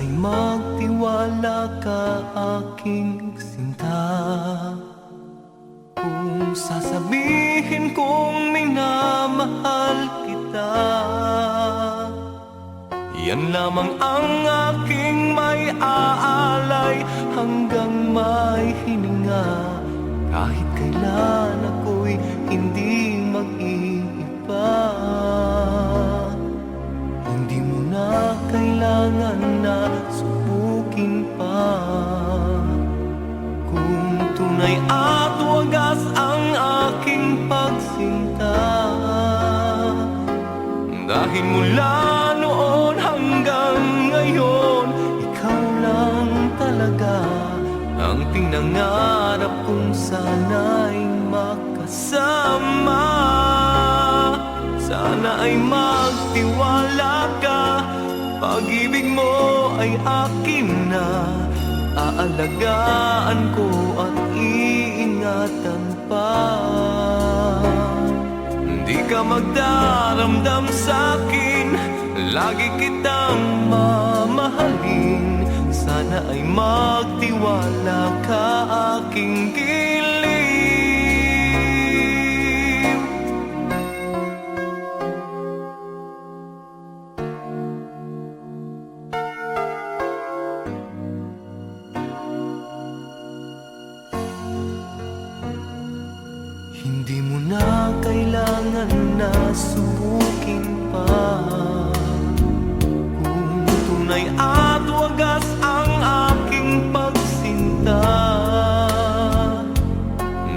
ay magtiwala ka, aking sinta. Kung sasabihin kong minamahal kita, yan lamang ang aking may aalay hanggang may hininga. Kahit kailan ako'y hindi mag-iiba, hindi mo na kailangan na subukin pa. Kung tunay at wagas ang aking pagsinta, dahil mula noon hanggang ngayon, ikaw lang talaga ang pinangarap kong sana'y makasama. Sana ay magtiwala ka, pag-ibig mo ay akin na. Aalagaan ko at iingatan pa. Di ka magdaramdam sa'kin, lagi kitang mamahalin. Sana ay magtiwala ka, aking giliw. Hindi mo na kailangan na subukin pa. Kung tunay at wagas ang aking pagsinta,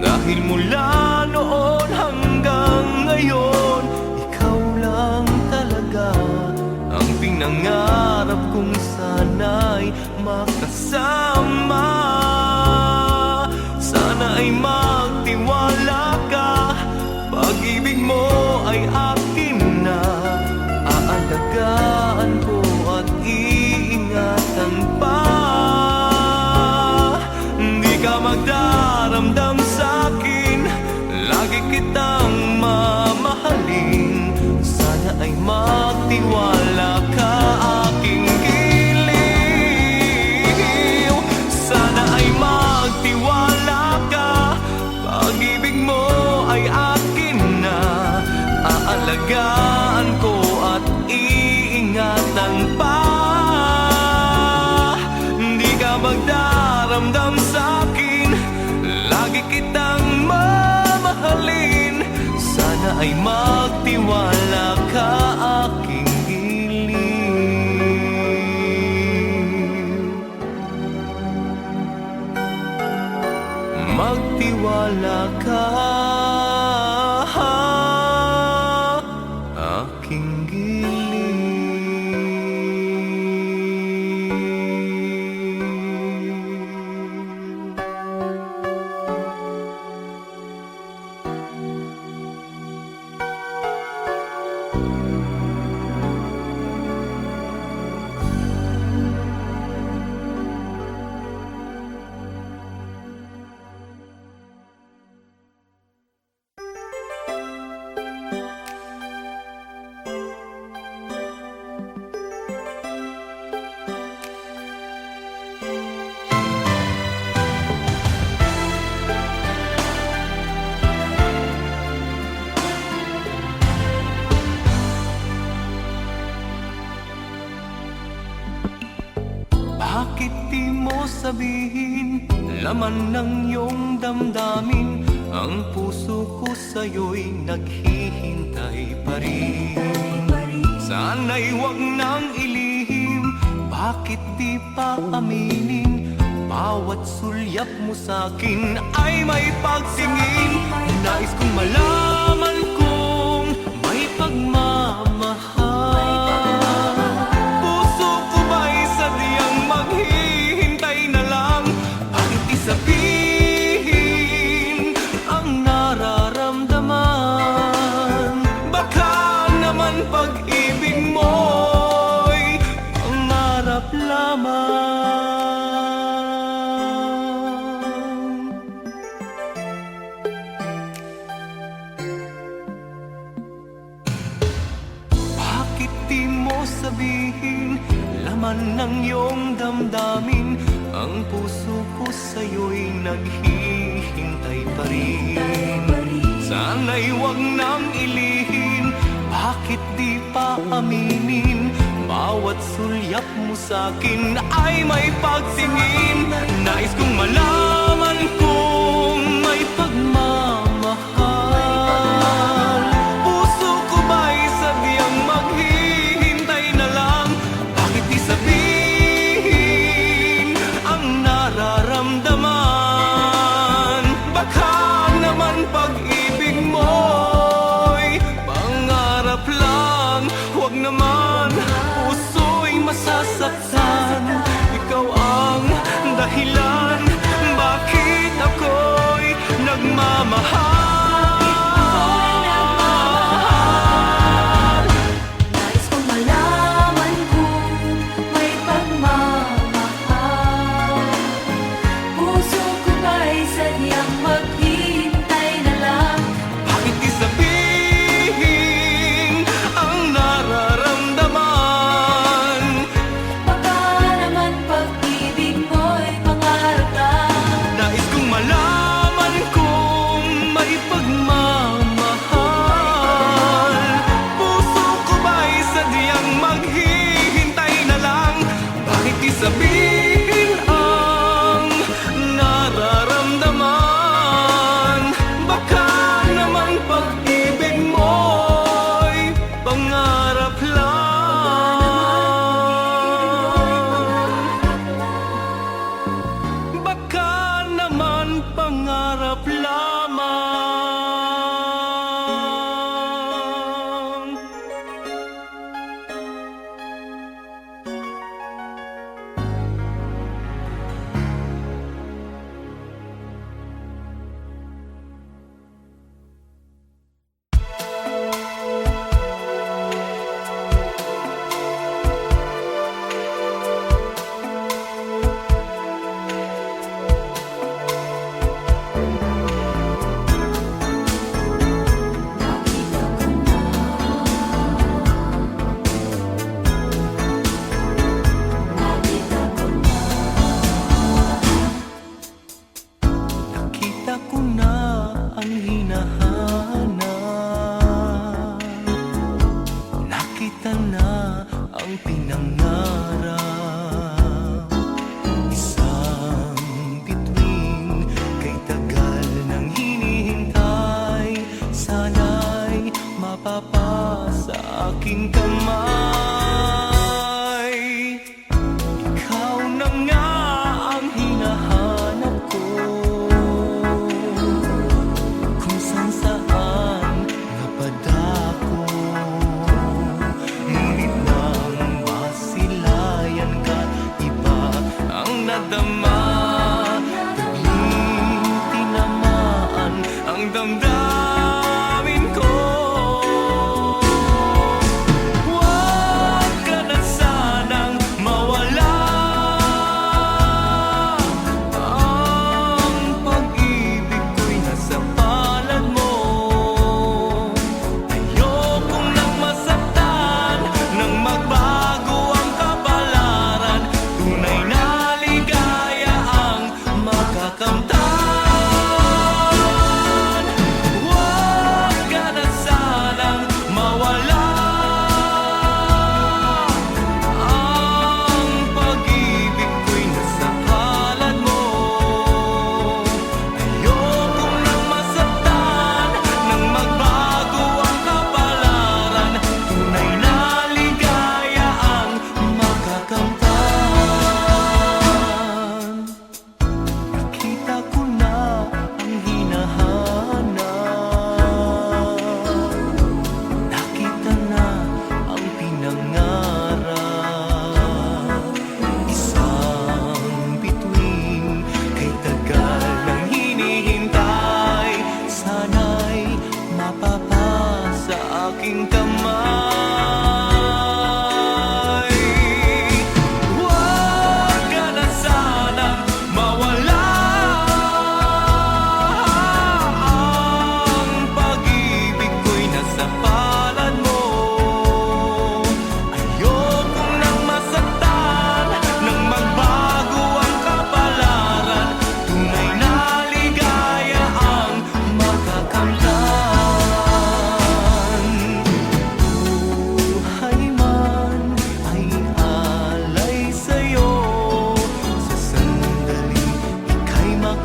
dahil mula noon hanggang ngayon, ikaw lang talaga ang pinangarap kong sana'y makasama. Sana ay magtiwala ka, pag-ibig mo ay akin na. Aalagaan ko at iingatan pa. Di ka magdaramdam sa'kin, lagi kitang mamahalin. Sana ay magtiwala ka, aking giliw. Sana ay magtiwala ka, pag-ibig mo ay akin na. Aalagaan ko at iingatan pa. Di ka magdaramdam sa'kin, lagi kitang mamahalin. Sana ay magtiwala ka, aking giliw. Magtiwala ka, aking giliw. Bakit di mo sabihin laman ng iyong damdamin? Ang puso ko sa'yo'y naghihintay pa rin. Sana'y huwag nang ilihim, bakit di pa aminin? Bawat sulyap mo sa'kin ay may pagtingin. Nais kong malaman kung may pagmamahal. Puso ko ba'y sadyang maghihintay na lang? Bakit di sabihin ang nararamdaman? Baka naman pag-ibig mo'y pangarap lamang. iyong damdamin. Ang puso ko sa'yo'y naghihintay pa rin. Sana'y huwag nang ilihin, bakit di pa aminin? Bawat sulyap mo sa'kin ay may pagtingin. Nais kong malaman kung may pagmamahal. Puso ko ba'y sadyang maghihintay na lang? Bakit di sabihin ang nararamdaman? Baka naman pag-ibig mo'y pangarap lang. Huwag naman puso'y masasaktan. Ikaw ang dahilan bakit ako'y nagmamahal. Nais kong malaman kung may pagmamahal. Puso ko ba'y sadyang maghihintay na lang? Bakit di sabihin ang nararamdaman? Baka naman pag-ibig mo'y pangarap lang. Nais kong malaman kung may pagmamahal. Puso ko ba'y sadyang maghihintay na lang? Bakit di sabihin ang nararamdaman? Baka naman pag-ibig mo'y pangarap lang. Baka naman pangarap lamang. Nakita ko na ang hinahanap. Nakita na ang pinangarap. Isang bituin kay tagal nang hinihintay. Sana'y mapapasa aking kamay. Ikaw na nga ang hinahanap ko, kung saan napadako. Ngunit nang masilayan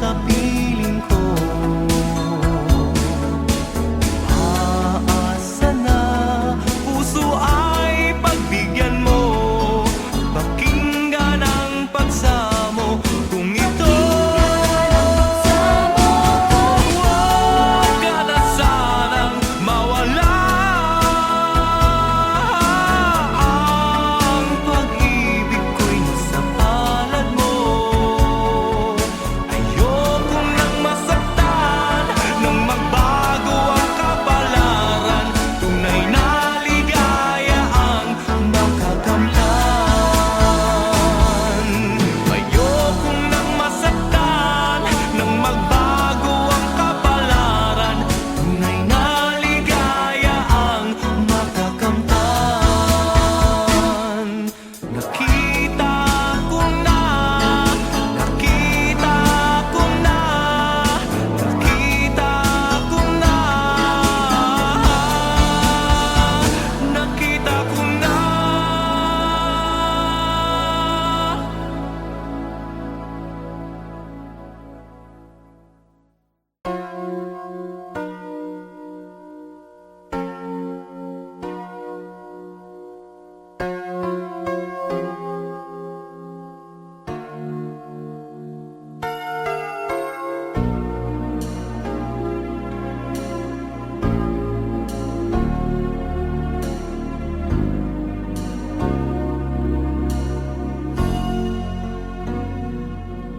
kapiling ko. Aasa na puso ay pagbigyan mo, pakinggan ang pagsamo kung ito. Huwag ka na sanang mawala, ang pag-ibig ko'y nasa palad mo. Ayokong nang masaktan, nang magbago ang kapalaran, tunay na ligaya ang makakamtan. Ayokong nang masaktan, nang magbago ang kapalaran, tunay na ligaya ang makakamtan. Nakita ko na, nakita ko na, nakita ko na, nakita ko na.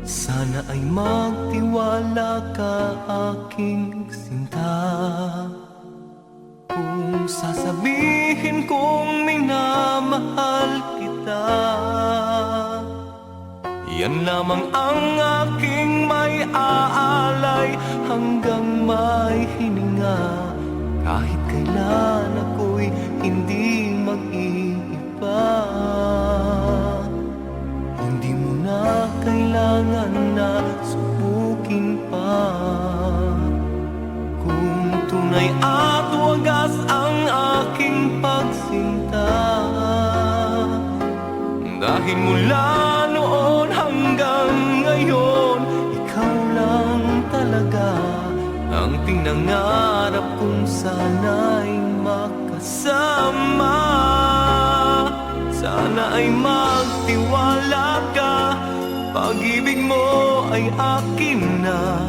Sana ay magtiwala ka, aking sinta, kung sasabihin kong minamahal kita. Yan lamang ang aking may aalay hanggang may hininga. Kahit kailan ako'y hindi mag-iiba, hindi mo na kailangan na subukin pa. Kung tunay at wagas ang aking pagsinta, dahil mula noon hanggang ngayon, ikaw lang talaga ang pinangarap kong sana'y makasama. Sana ay magtiwala ka, pag-ibig mo ay akin na,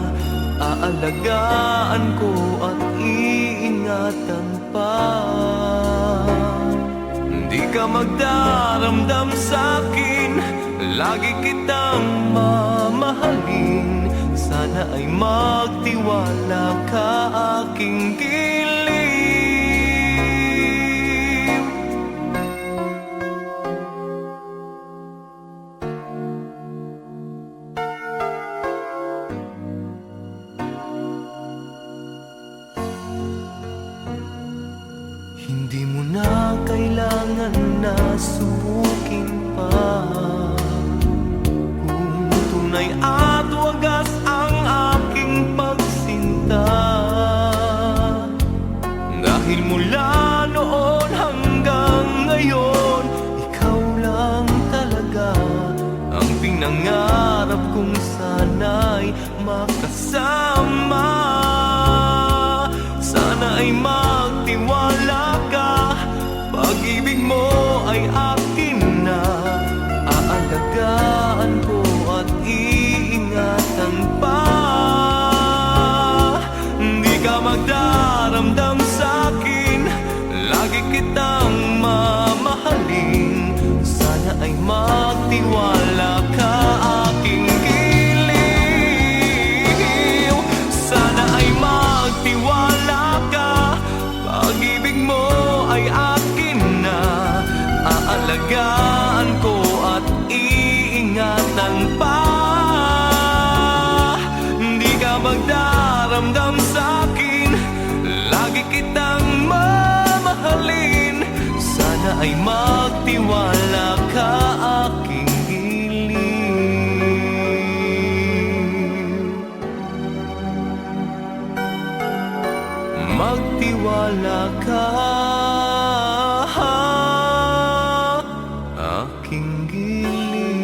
aalagaan ko at iingatan pa. Di ka magdaramdam sa'kin, lagi kitang mamahalin. Sana ay magtiwala ka, aking giliw. Hindi mo na kailangan na subukin pa. Kung tunay at wagas ang aking pagsinta, dahil mula noon hanggang ngayon, ikaw lang talaga ang pinangarap kong sana'y makasama. Sana ay magtiwala ka, pag-ibig mo ay akin na, aalagaan ko at iingatan pa. Di ka magdaramdam sa'kin, lagi kitang mamahalin. Sana ay magtiwala ka, aking giliw. Sana ay magtiwala ka, pag-ibig mo ay akin na, aalagaan ko at iingatan pa. Di ka magdaramdam sa'kin, lagi kitang mamahalin. Sana ay magtiwala ka, aking giliw. Magtiwala ka, aking giliw.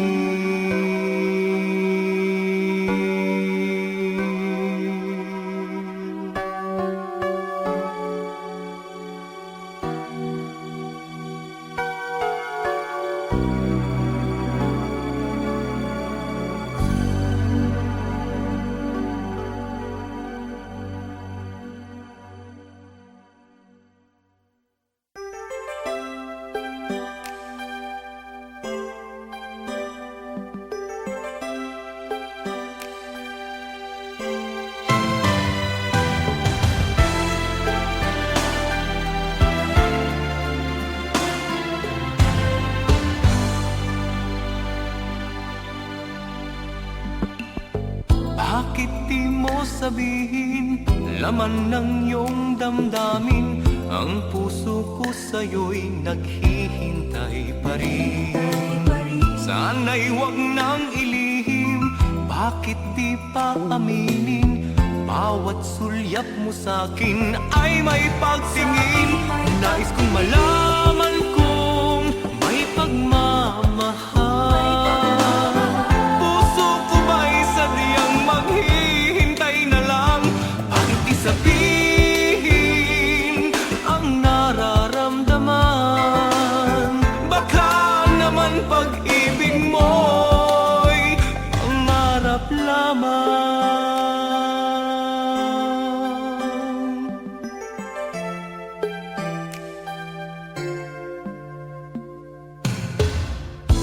Bakit di mo sabihin laman ng iyong damdamin? Ang puso ko sa'yo'y naghihintay pa rin. Sana'y huwag nang ilihim, bakit di pa aminin? Bawat sulyap mo sa'kin ay may pagtingin. Nais kong malaman kung may pagmamahal. Puso ko ba'y sadyang maghihintay na lang? Bakit di sabihin ang nararamdaman? Baka naman pag-ibig mo'y pangarap lamang.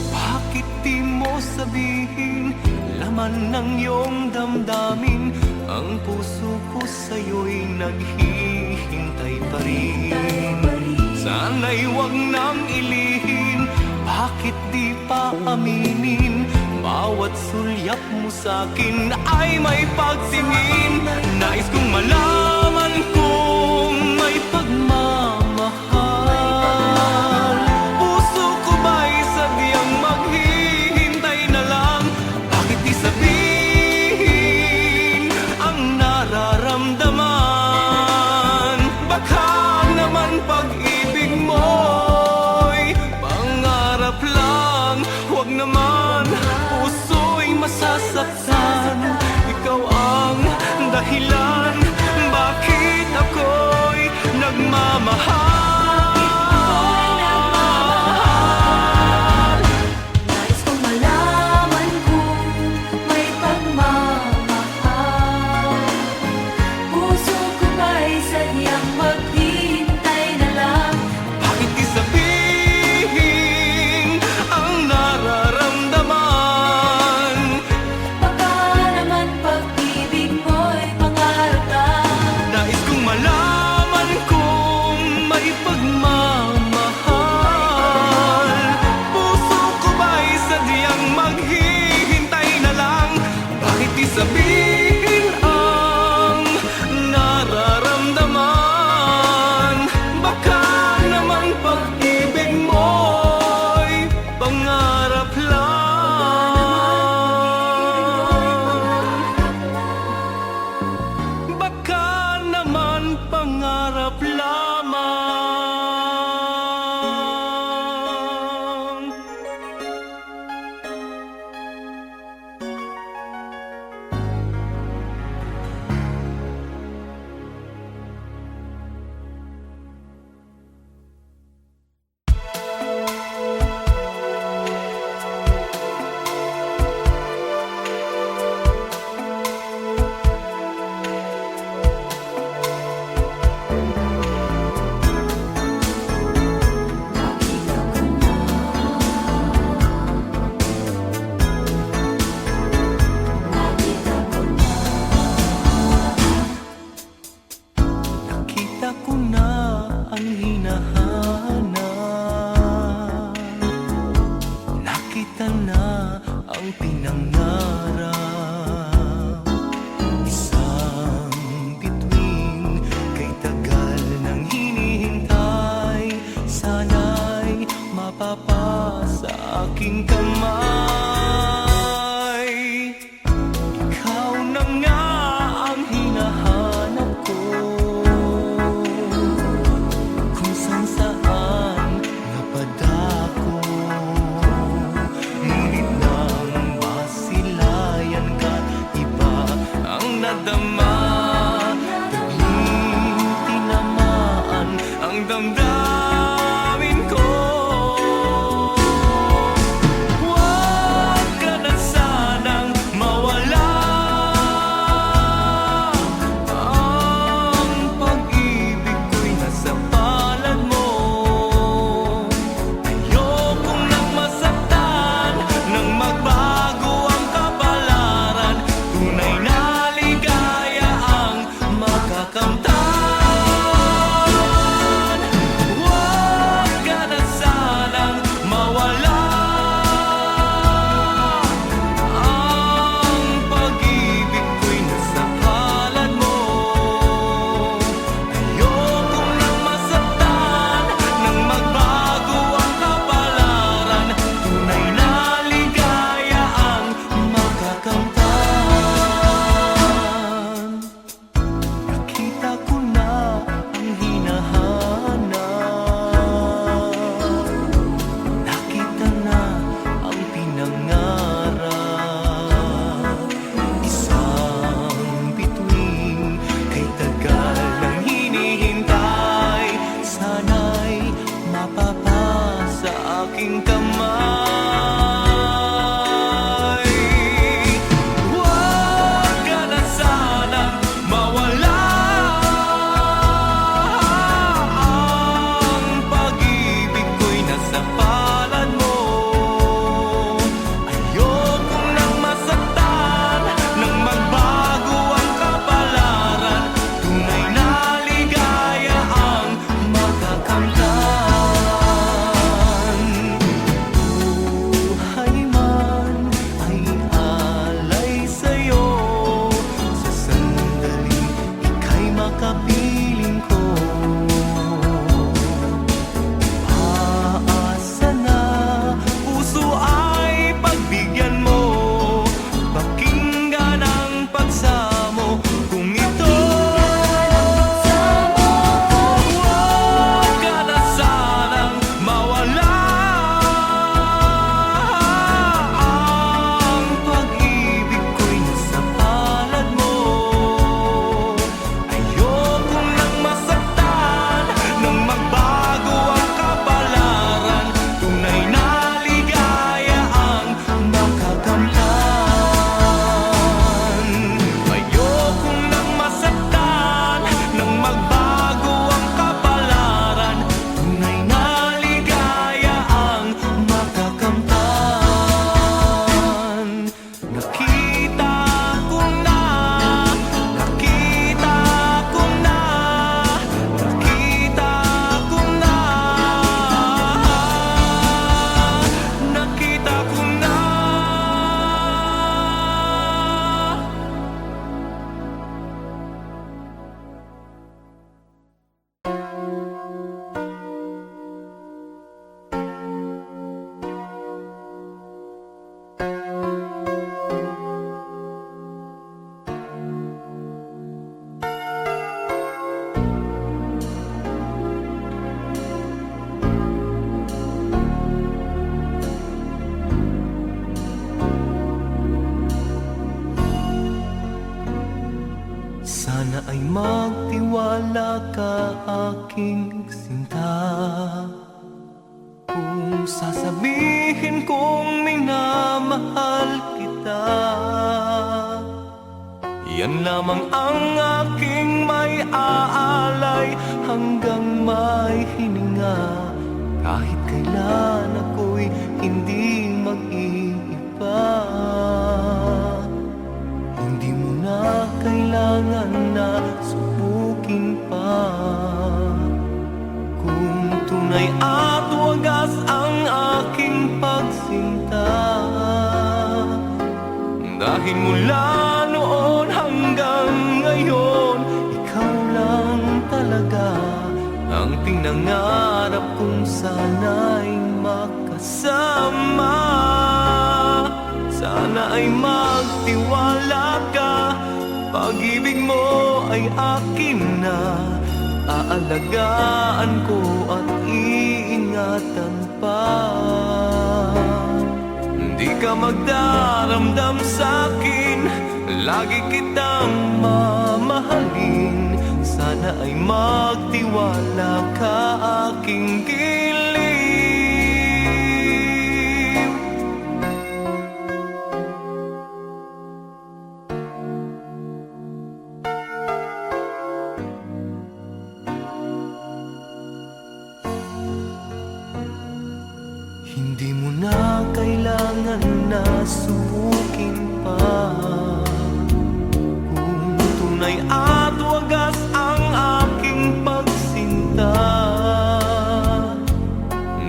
Bakit di mo sabihin laman ng iyong damdamin? Ang puso ko sa'yo'y naghihintay pa rin. Sana'y huwag nang ilihim, bakit di pa aminin? Bawat sulyap mo sa'kin ay may pagtingin. Nais kong malaman kung may pagmamahal. Puso ko ba'y sadyang maghihintay na lang? Bakit di sabihin ang nararamdaman? Baka naman pag-ibig mo'y pangarap lang. Huwag naman, puso'y masasaktan. Ikaw ang dahilan bakit ako'y nagmamahal. Nais kong malaman kung may pagmamahal. Puso ko ba'y sadyang maghihintay na lang? Bakit di sabihin ang nararamdaman? Baka naman pag-ibig mo'y pangarap lang. Nais kong malaman kung may pagmamahal. Puso ko ba'y sadyang maghihintay na lang? Bakit di sabihin ang nararamdaman? Baka naman pag-ibig mo'y pangarap lang. Baka naman pangarap lamang. Nakita ko na ang hinahanap. Nakita na ang pinangarap. Isang bituin kay tagal nang hinihintay. Sana'y mapapasa aking kamay. Ikaw na nga ang hinahanap ko, kung saan napadako. Ngunit nang masilayan ka, iba ang nadama. Bigling tinamaan ang damdamin ko. Huwag ka na sanang mawala. Ang pag-ibig ko'y nasa palad mo. Ayokong nang masaktan, nang magbago ang kapalaran. Tunay na ligaya ang makakamtan. Sana ay magtiwala ka, aking sinta. Kung sasabihin kong minamahal kita, yan lamang ang aking may aalay hanggang may hininga. Kahit kailan ako'y hindi mag-iiba, hindi mo na kailangan na subukin pa. Kung tunay at wagas ang aking pagsinta, dahil mula noon hanggang ngayon, ikaw lang talaga ang pinangarap kong sana'y makasama. Sana ay magtiwala ka, pag-ibig mo ay akin na. Aalagaan ko at iingatan pa. Di ka magdaramdam sa'kin, lagi kitang mamahalin. Sana ay magtiwala ka, aking giliw. Hindi mo na kailangan na subukin pa. Kung tunay at wagas ang aking pagsinta,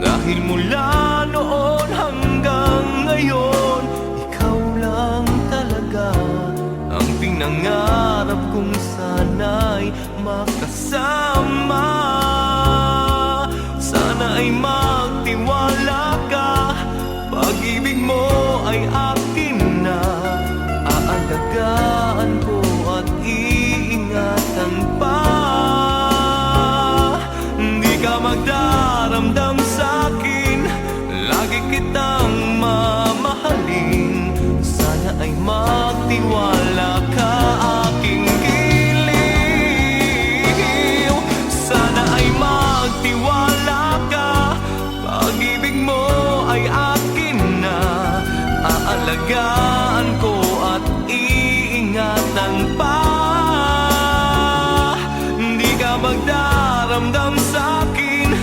dahil mula noon hanggang ngayon, ikaw lang talaga ang pinangarap kong sana'y makasama. Sana ay magtiwala ka, pag-ibig mo ay akin na. Aalagaan ko at iingatan pa. Di ka magdaramdam sa'kin, lagi kitang mamahalin. Sana ay magtiwala ka, aking giliw. Sana ay magtiwala ka, pag-ibig mo ay akin na. Aalagaan ko at iingatan pa. Di ka magdaramdam sa'kin,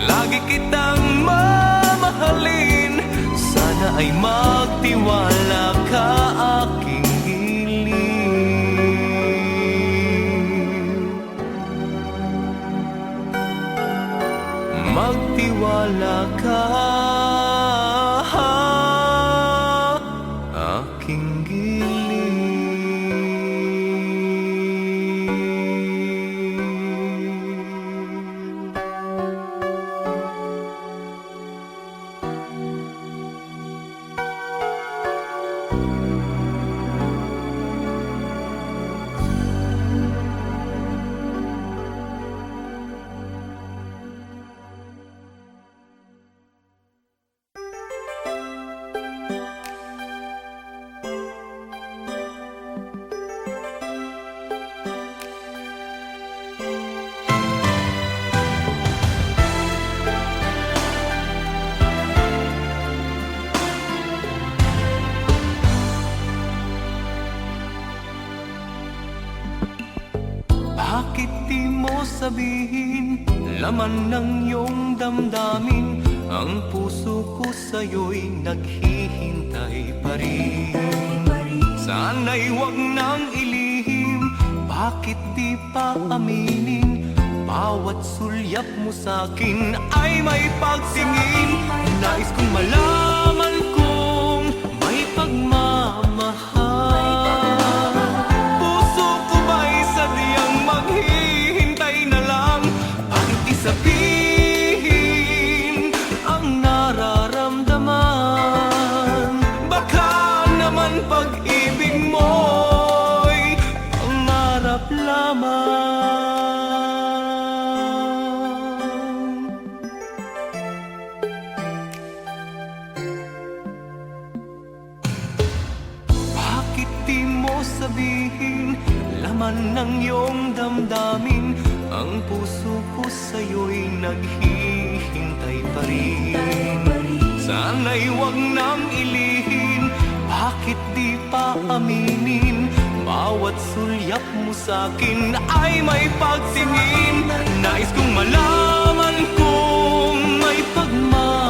lagi kitang mamahalin. Sana ay magtiwala ka, aking giliw. Magtiwala ka, aking giliw. Bakit di mo sabihin, laman ng iyong damdamin, ang puso ko sa'yo'y naghihintay pa rin. Sana'y huwag nang ilihim, bakit di pa aminin, bawat sulyap mo sa'kin ay may pagtingin. Nais kong malaman kung may pagmamahal. Puso ko ba'y sadyang maghihintay na lang? Bakit di sabihin ang nararamdaman? Baka naman pag-ibig mo'y pangarap lamang. Bakit di mo sabihin, laman ng iyong damdamin. Ang puso ko sa'yo'y naghihintay pa rin. Sana'y huwag nang ilihin, bakit di pa aminin? Bawat sulyap mo sa'kin ay may pagtingin. Nais kong malaman kung may pagmamahal